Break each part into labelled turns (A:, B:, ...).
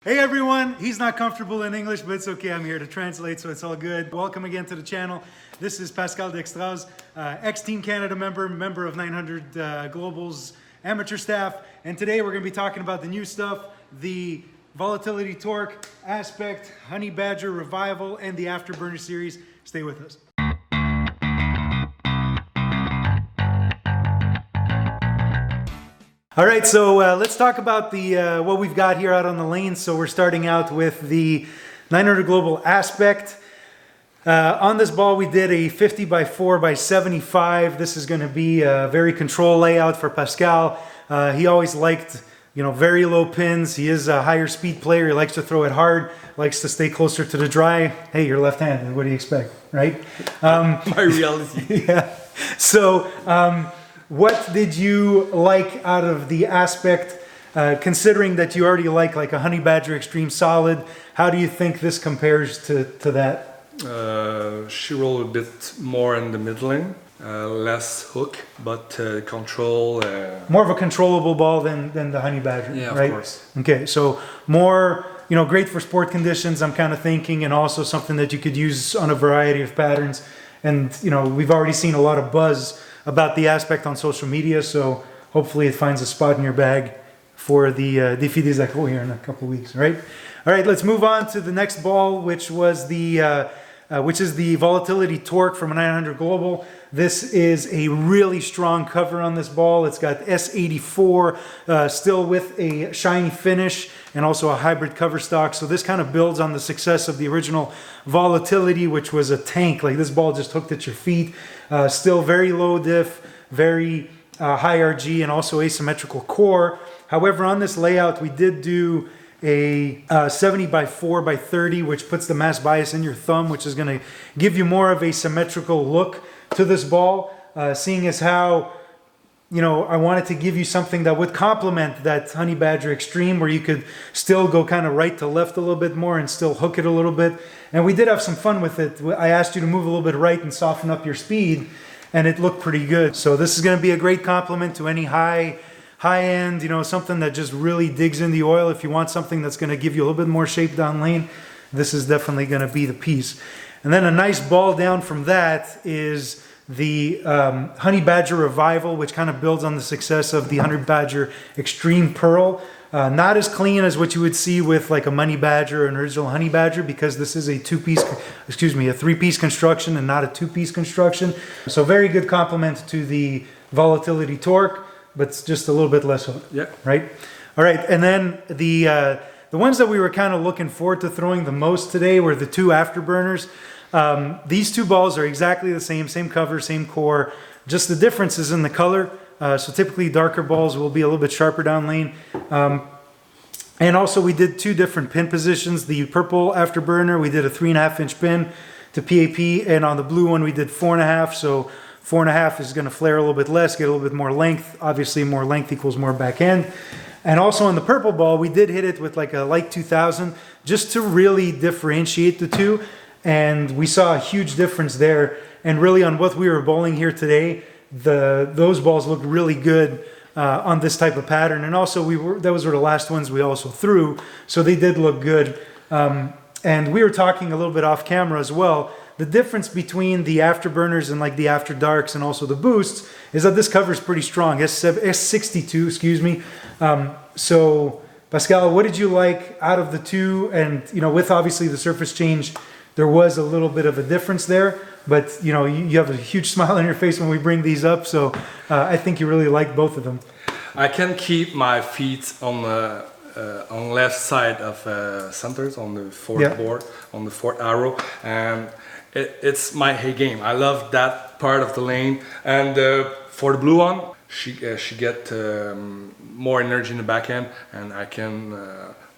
A: Hey everyone, he's not comfortable in English, but it's okay. I'm here to translate, so it's all good. Welcome again to the channel. This is Pascal Dextraz, ex-Team Canada member of 900 Global's amateur staff. And today we're going to be talking about the new stuff, the Volatility Torque, Aspect, Honey Badger Revival, and the Afterburner series. Stay with us. All right, so let's talk about the what we've got here out on the lane. So we're starting out with the 900 Global Aspect. On this ball, we did a 50 by 4 by 75. This is going to be a very controlled layout for Pascal. He always liked, very low pins. He is a higher speed player. He likes to throw it hard, likes to stay closer to the dry. Hey, you're left-handed. What do you expect, right?
B: My reality.
A: Yeah. So, what did you like out of the Aspect, considering that you already like a Honey Badger Extreme Solid? How do you think this compares to that?
B: She rolled a bit more in the middling, less hook, but control.
A: More of a controllable ball than the Honey Badger,
B: yeah,
A: right?
B: Of course.
A: Okay, so more, great for sport conditions, I'm kind of thinking, and also something that you could use on a variety of patterns. And, we've already seen a lot of buzz about the Aspect on social media, so hopefully it finds a spot in your bag for the Défi des Accros here in a couple of weeks, right? All right, let's move on to the next ball, which is the Volatility Torque from a 900 Global. This is a really strong cover on this ball. It's got S84 still with a shiny finish and also a hybrid cover stock. So this kind of builds on the success of the original Volatility, which was a tank. Like this ball just hooked at your feet. Still very low diff, very high RG, and also asymmetrical core. However, on this layout, we did do a 70 by 4 by 30, which puts the mass bias in your thumb, which is going to give you more of a symmetrical look to this ball, seeing as how, I wanted to give you something that would complement that Honey Badger Extreme, where you could still go kind of right to left a little bit more and still hook it a little bit. And we did have some fun with it. I asked you to move a little bit right and soften up your speed, and it looked pretty good. So this is going to be a great complement to any high end, something that just really digs in the oil. If you want something that's going to give you a little bit more shape down lane, this is definitely going to be the piece. And then a nice ball down from that is the Honey Badger Revival, which kind of builds on the success of the Honey Badger Extreme Pearl. Not as clean as what you would see with like a Money Badger or an original Honey Badger, because this is a three-piece construction and not a two-piece construction. So very good complement to the Volatility Torque, but it's just a little bit less hook.
B: Yeah.
A: Right? All right, and then the ones that we were kind of looking forward to throwing the most today were the two Afterburners. These two balls are exactly the same cover, same core, just the difference is in the color. So typically darker balls will be a little bit sharper down lane. And also we did two different pin positions. The purple Afterburner, we did a 3.5 inch pin to PAP, and on the blue one we did 4.5. So 4.5 is going to flare a little bit less, get a little bit more length. Obviously more length equals more back end. And also on the purple ball, we did hit it with like a light 2000 just to really differentiate the two. And we saw a huge difference there. And really on what we were bowling here today, those balls looked really good on this type of pattern. And also those were the last ones we also threw, so they did look good. And we were talking a little bit off camera as well. The difference between the Afterburners and like the After Darks and also the Boosts is that this cover is pretty strong. S62, excuse me. So Pascal, what did you like out of the two? And with obviously the surface change, there was a little bit of a difference there, but you have a huge smile on your face when we bring these up, so I think you really like both of them.
B: I can keep my feet on left side of centers on the fourth board, on the fourth arrow, and it's my hay game. I love that part of the lane. And for the blue one, she get more energy in the back end, and I can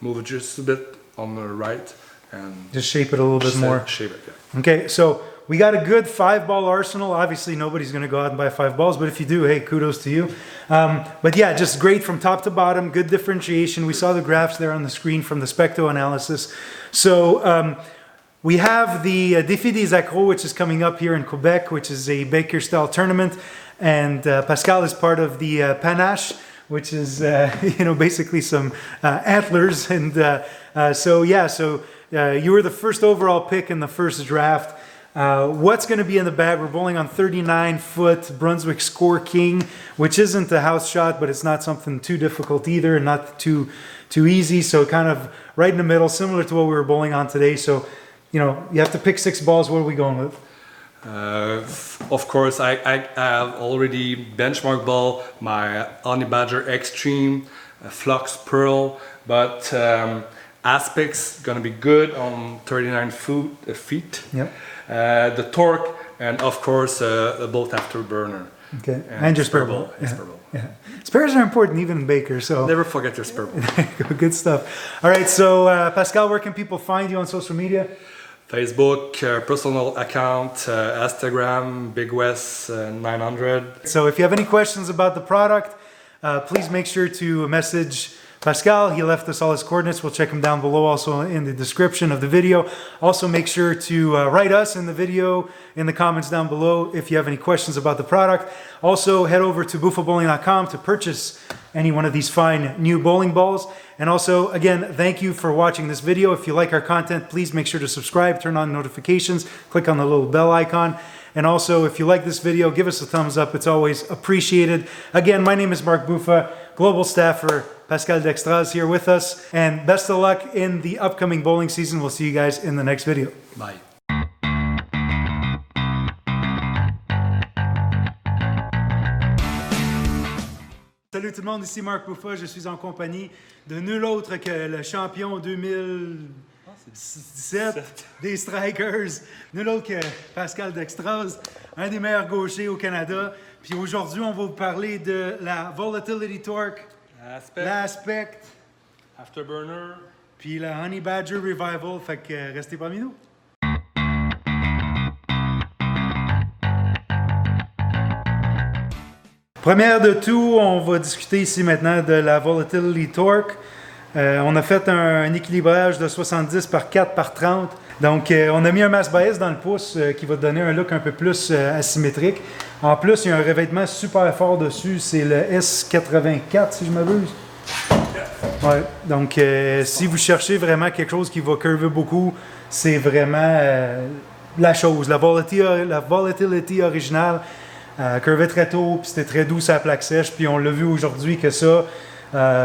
B: move it just a bit on the right. And
A: just shape it a little bit more.
B: Shape it, yeah.
A: Okay, so we got a good 5-ball arsenal. Obviously, nobody's going to go out and buy 5 balls, but if you do, hey, kudos to you. But yeah, just great from top to bottom, good differentiation. We saw the graphs there on the screen from the Specto analysis. So we have the Défi des Accros, which is coming up here in Quebec, which is a Baker-style tournament. And Pascal is part of the Panache, which is basically some antlers. And so you were the first overall pick in the first draft. What's going to be in the bag? We're bowling on 39-foot Brunswick Score King, which isn't a house shot, but it's not something too difficult either, and not too easy. So kind of right in the middle, similar to what we were bowling on today. So, you have to pick 6 balls. What are we going with?
B: Of course, I have already benchmark ball, my Honey Badger Extreme, Flux Pearl, but aspects gonna be good on 39 feet.
A: Yep.
B: The torque, and of course a bolt afterburner.
A: Okay, and your spare ball. Yeah. Spares are important even in Baker, so
B: never forget your spare ball.
A: Good stuff. All right, so Pascal, where can people find you on social media?
B: Facebook, personal account, Instagram, Big West 900.
A: So if you have any questions about the product, please make sure to message Pascal. He left us all his coordinates. We'll check him down below, also in the description of the video. Also make sure to write us in the video, in the comments down below, if you have any questions about the product. Also head over to bufabowling.com to purchase any one of these fine new bowling balls. And also, again, thank you for watching this video. If you like our content, please make sure to subscribe, turn on notifications, click on the little bell icon. And also, if you like this video, give us a thumbs up. It's always appreciated. Again, my name is Mark Buffa, global staffer. Pascal Dextraz here with us. And best of luck in the upcoming bowling season. We'll see you guys in the next video.
B: Bye.
A: Salut tout le monde, ici Mark Buffa. Je suis en compagnie de nul autre que le champion 2017 des Strikers, nul autre que Pascal Dextraz, un des meilleurs gauchers au Canada. Puis aujourd'hui, on va vous parler de la Volatility Torque, l'Aspect,
B: Afterburner,
A: puis la Honey Badger Revival. Fait que restez parmi nous. Première de tout, on va discuter ici maintenant de la Volatility Torque. On a fait un équilibrage de 70 par 4 par 30. Donc, on a mis un mass bias dans le pouce qui va donner un look un peu plus asymétrique. En plus, il y a un revêtement super fort dessus. C'est le S84, si je m'abuse. Ouais. Donc, si vous cherchez vraiment quelque chose qui va curver beaucoup, c'est vraiment la chose. La Volatility originale. Curvait très tôt, puis c'était très doux sur la plaque sèche, puis on l'a vu aujourd'hui que ça,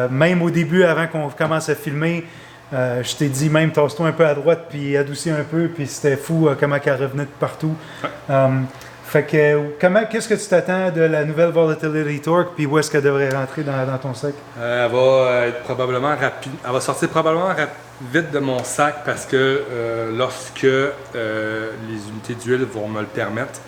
A: même au début, avant qu'on commence à filmer, je t'ai dit même tasse-toi un peu à droite, puis adoucis un peu, puis c'était fou comment elle revenait de partout. Fait que, qu'est-ce que tu t'attends de la nouvelle Volatility Torque, puis où est-ce qu'elle devrait rentrer dans ton sac?
B: Elle va être probablement rapide. Elle va sortir probablement vite de mon sac parce que lorsque les unités d'huile vont me le permettre,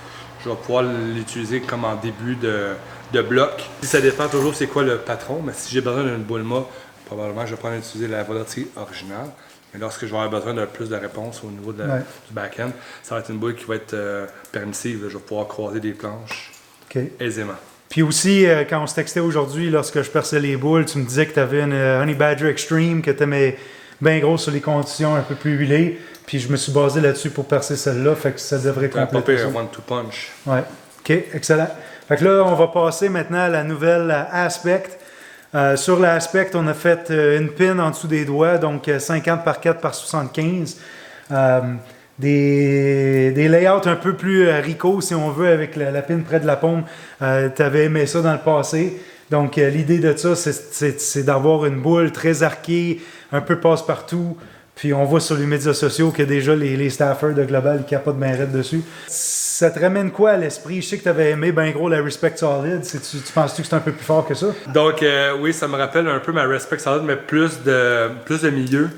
B: je vais pouvoir l'utiliser comme en début de bloc. Ça dépend toujours c'est quoi le patron, mais si j'ai besoin d'une boule mât, probablement je vais prendre utiliser la Volatility originale. Mais lorsque je vais avoir besoin de plus de réponses au niveau du back-end, ça va être une boule qui va être permissive. Je vais pouvoir croiser des planches aisément.
A: Puis aussi, quand on se textait aujourd'hui, lorsque je perçais les boules, tu me disais que tu avais une Honey Badger Extreme, que tu aimais bien gros sur les conditions un peu plus huilées. Puis je me suis basé là-dessus pour percer celle-là, fait que ça devrait compléter ça.
B: Un one-two punch.
A: Ouais, ok, excellent. Fait que là, on va passer maintenant à la nouvelle Aspect. Sur l'Aspect, on a fait une pin en dessous des doigts, donc 50 par 4 par 75. Des layouts un peu plus rico, si on veut, avec la pin près de la paume. Tu avais aimé ça dans le passé. Donc, l'idée de ça, c'est d'avoir une boule très arquée, un peu passe-partout. Puis on voit sur les médias sociaux que déjà les staffers de Global ils capotent bien raide dessus. Ça te ramène quoi à l'esprit? Je sais que tu avais aimé bien gros la Respect Solid. Tu penses-tu que c'est un peu plus fort que ça?
B: Donc oui, ça me rappelle un peu ma Respect Solid, mais plus de milieu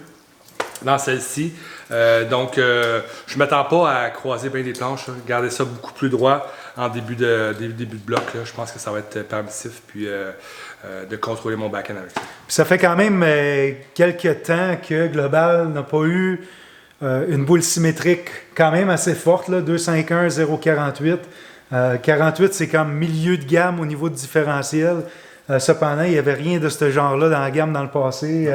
B: dans celle-ci. Donc je ne m'attends pas à croiser bien des planches. Garder ça beaucoup plus droit en début de bloc. Là. Je pense que ça va être permissif. Puis de contrôler mon back-end avec ça. Puis
A: ça fait quand même quelques temps que Global n'a pas eu une boule symétrique quand même assez forte, là, 251, 0,48. 48, c'est comme milieu de gamme au niveau de différentiel. Cependant, il n'y avait rien de ce genre-là dans la gamme dans le passé.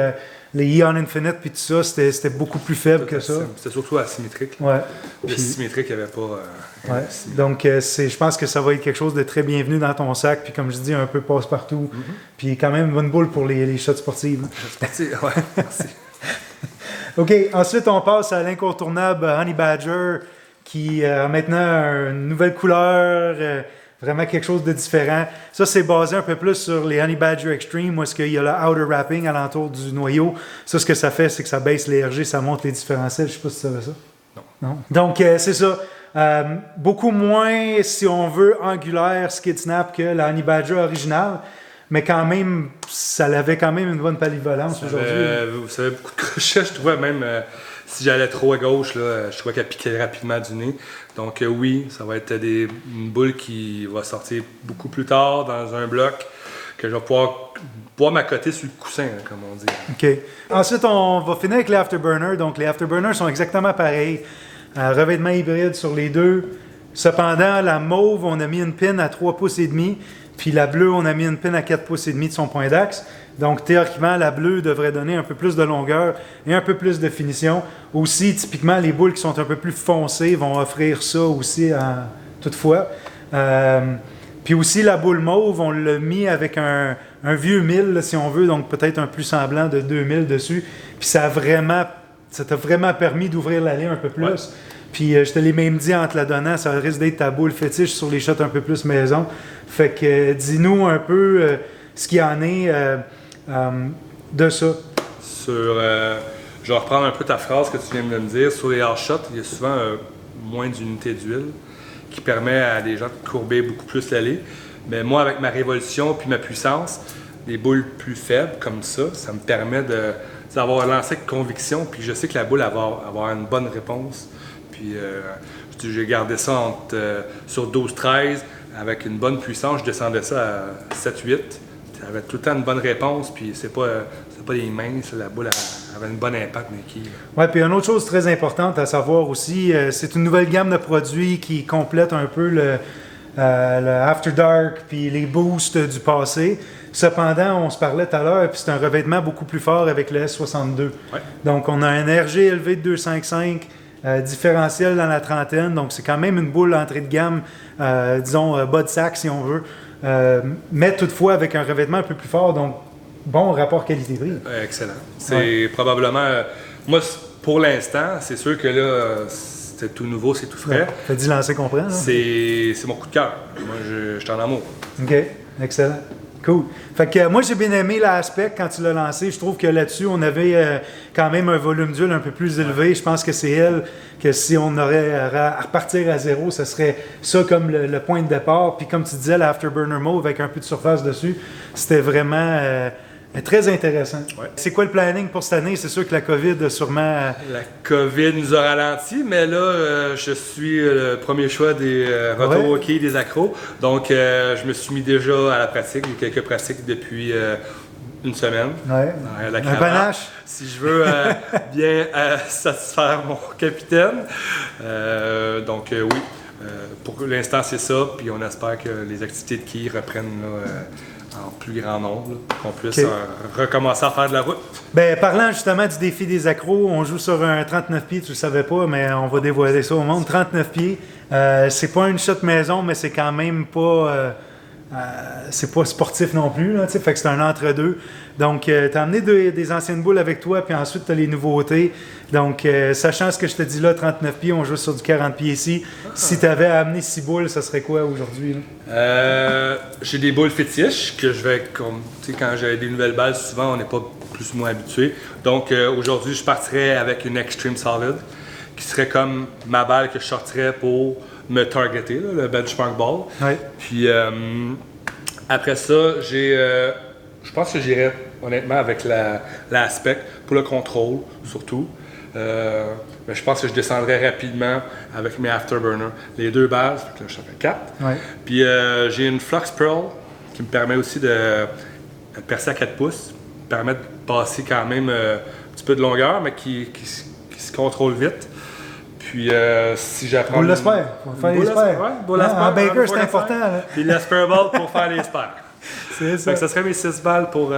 A: les Eon Infinite puis tout ça, c'était beaucoup plus faible que ça.
B: C'était surtout asymétrique.
A: Ouais.
B: Le symétrique, il n'y avait pas.
A: Ouais. Donc, je pense que ça va être quelque chose de très bienvenu dans ton sac. Puis, comme je dis, un peu passe-partout. Puis, quand même, une bonne boule pour les shots sportives.
B: Shots sportifs, ouais, merci.
A: OK, ensuite, on passe à l'incontournable Honey Badger qui a maintenant une nouvelle couleur, vraiment quelque chose de différent. Ça, c'est basé un peu plus sur les Honey Badger Extreme, où est-ce qu'il y a le outer wrapping alentour du noyau. Ça, ce que ça fait, c'est que ça baisse les RG, ça monte les différentiels. Je sais pas si tu savais ça. Non. Donc, c'est ça. Beaucoup moins, si on veut, angulaire skid snap que la Honey Badger originale. Mais quand même, ça avait quand même une bonne polyvalence aujourd'hui.
B: Vous savez, beaucoup de crochets, je trouvais même, si j'allais trop à gauche, là, je trouvais qu'elle piquait rapidement du nez. Donc oui, ça va être une boule qui va sortir beaucoup plus tard dans un bloc, que je vais pouvoir m'accoter sur le coussin, hein, comme on dit.
A: OK. Ensuite, on va finir avec les afterburners. Donc les afterburners sont exactement pareils. Revêtement hybride sur les deux. Cependant, la mauve, on a mis une pin à 3 pouces et demi. Puis la bleue, on a mis une pin à 4 pouces et demi de son point d'axe. Donc théoriquement, la bleue devrait donner un peu plus de longueur et un peu plus de finition. Aussi, typiquement, les boules qui sont un peu plus foncées vont offrir ça aussi toutefois. Puis aussi, la boule mauve, on l'a mis avec un vieux 1000, là, si on veut, donc peut-être un plus semblant de 2000 dessus. Puis ça t'a vraiment permis d'ouvrir l'allée un peu plus. Ouais. Puis je te l'ai même dit en te la donnant, ça risque d'être ta boule fétiche sur les shots un peu plus maison. Fait que dis-nous un peu ce qu'il y en est de ça.
B: Je vais reprendre un peu ta phrase que tu viens de me dire. Sur les hard shots, il y a souvent moins d'unité d'huile qui permet à des gens de courber beaucoup plus l'allée. Mais moi, avec ma révolution puis ma puissance, des boules plus faibles comme ça me permet d'avoir lancé avec conviction. Puis je sais que la boule va avoir une bonne réponse. Puis j'ai gardé ça sur 12-13 avec une bonne puissance. Je descendais ça à 7-8. Ça avait tout le temps une bonne réponse. Puis c'est pas des mains, la boule avait une bonne impact des quilles.
A: Oui, puis une autre chose très importante à savoir aussi, c'est une nouvelle gamme de produits qui complète un peu le After Dark puis les boosts du passé. Cependant, on se parlait tout à l'heure, puis c'est un revêtement beaucoup plus fort avec le S62. Ouais. Donc on a un RG élevé de 2,55. Différentiel dans la trentaine, donc c'est quand même une boule entrée de gamme, disons bas de sac si on veut, mais toutefois avec un revêtement un peu plus fort, donc bon rapport qualité-prix.
B: Excellent. C'est probablement, moi pour l'instant, c'est sûr que là, c'est tout nouveau, c'est tout frais.
A: T'as dit lancer qu'on prend.
B: C'est mon coup de cœur. Moi, je suis en amour.
A: OK, excellent. Cool. Fait que moi, j'ai bien aimé l'aspect quand tu l'as lancé. Je trouve que là-dessus, on avait quand même un volume d'huile un peu plus élevé. Je pense que c'est elle que si on aurait à repartir à zéro, ce serait ça comme le point de départ. Puis comme tu disais, l'Afterburner Mauve avec un peu de surface dessus, c'était vraiment très intéressant. Ouais. C'est quoi le planning pour cette année? C'est sûr que la COVID a sûrement...
B: La COVID nous a ralenti, mais là, je suis le premier choix des retours au quai des accros. Donc, je me suis mis déjà à la pratique. J'ai quelques pratiques depuis une semaine.
A: Ouais. Un panache.
B: Si je veux bien satisfaire mon capitaine. Donc, oui. Pour l'instant, c'est ça. Puis on espère que les activités de quai reprennent là, en plus grand nombre, qu'on puisse recommencer à faire de la route.
A: Ben, parlant justement du défi des accros, on joue sur un 39 pieds, tu le savais pas, mais on va dévoiler ça au monde. 39 pieds, c'est pas une shot maison, mais c'est quand même pas... c'est pas sportif non plus, là, fait que c'est un entre-deux. Donc, tu as amené des anciennes boules avec toi, puis ensuite, tu as les nouveautés. Donc, sachant ce que je te dis là, 39 pieds, on joue sur du 40 pieds ici. Si tu avais amené 6 boules, ça serait quoi aujourd'hui?
B: J'ai des boules fétiches que je vais, quand j'ai des nouvelles balles, souvent, on n'est pas plus ou moins habitué. Donc, aujourd'hui, je partirais avec une Extreme Solid, qui serait comme ma balle que je sortirais pour me targeter, là, le benchmark ball. Ouais. Puis après ça, je pense que j'irais honnêtement avec l'aspect pour le contrôle surtout. Mais je pense que je descendrais rapidement avec mes afterburners. Les deux bases, donc là, je fais 4. Ouais. Puis j'ai une Flux Pearl qui me permet aussi de percer à 4 pouces. Me permet de passer quand même un petit peu de longueur, mais qui se contrôle vite. Puis si j'apprends...
A: Boule l'espère, on va faire les espères.
B: Boule l'espère.
A: En Baker, c'est important.
B: Puis l'espère ball pour faire les espères.
A: C'est
B: Fait
A: ça.
B: que ça serait mes 6 balles pour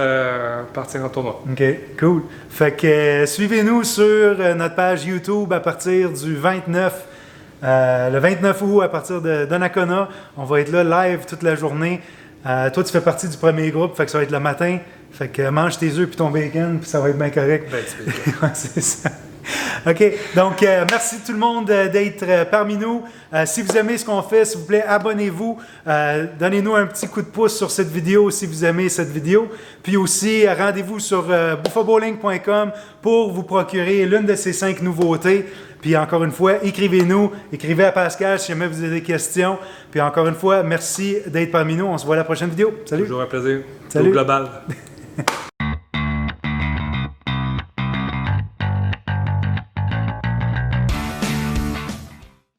B: partir en tournoi.
A: OK, cool. Fait que suivez-nous sur notre page YouTube à partir du 29, le 29 août à partir de Donnacona. On va être là live toute la journée. Toi, tu fais partie du premier groupe, fait que ça va être le matin. Fait que mange tes œufs puis ton bacon, puis ça va être bien correct.
B: Ben, tu peux.
A: Ouais, c'est ça. OK. Donc, merci tout le monde d'être parmi nous. Si vous aimez ce qu'on fait, s'il vous plaît, abonnez-vous. Donnez-nous un petit coup de pouce sur cette vidéo si vous aimez cette vidéo. Puis aussi, rendez-vous sur bouffabowling.com pour vous procurer l'une de ces 5 nouveautés. Puis encore une fois, écrivez-nous, écrivez à Pascal si jamais vous avez des questions. Puis encore une fois, merci d'être parmi nous. On se voit à la prochaine vidéo. Salut!
B: Toujours un plaisir.
A: Salut.
B: Au global.